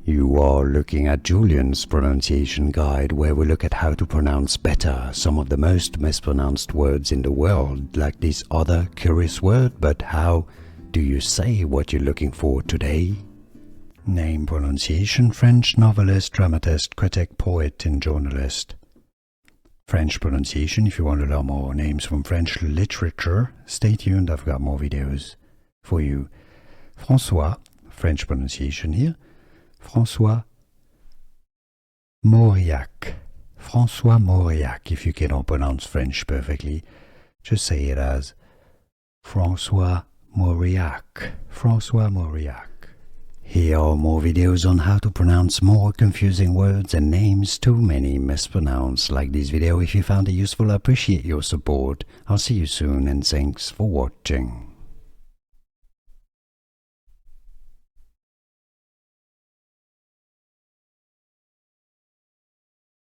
You are looking at Julian's pronunciation guide, where we look at how to pronounce better some of the most mispronounced words in the world, like this other curious word. But how do you say what you're looking for today? Name, pronunciation: French novelist, dramatist, critic, poet, and journalist. French pronunciation: if you want to learn more names from French literature, stay tuned, I've got more videos for you. François, French pronunciation here. François Mauriac. François Mauriac. If you cannot pronounce French perfectly, just say it as François Mauriac. François Mauriac. Here are more videos on how to pronounce more confusing words and names too many mispronounced. Like this video if you found it useful. I appreciate your support. I'll see you soon, and thanks for watching.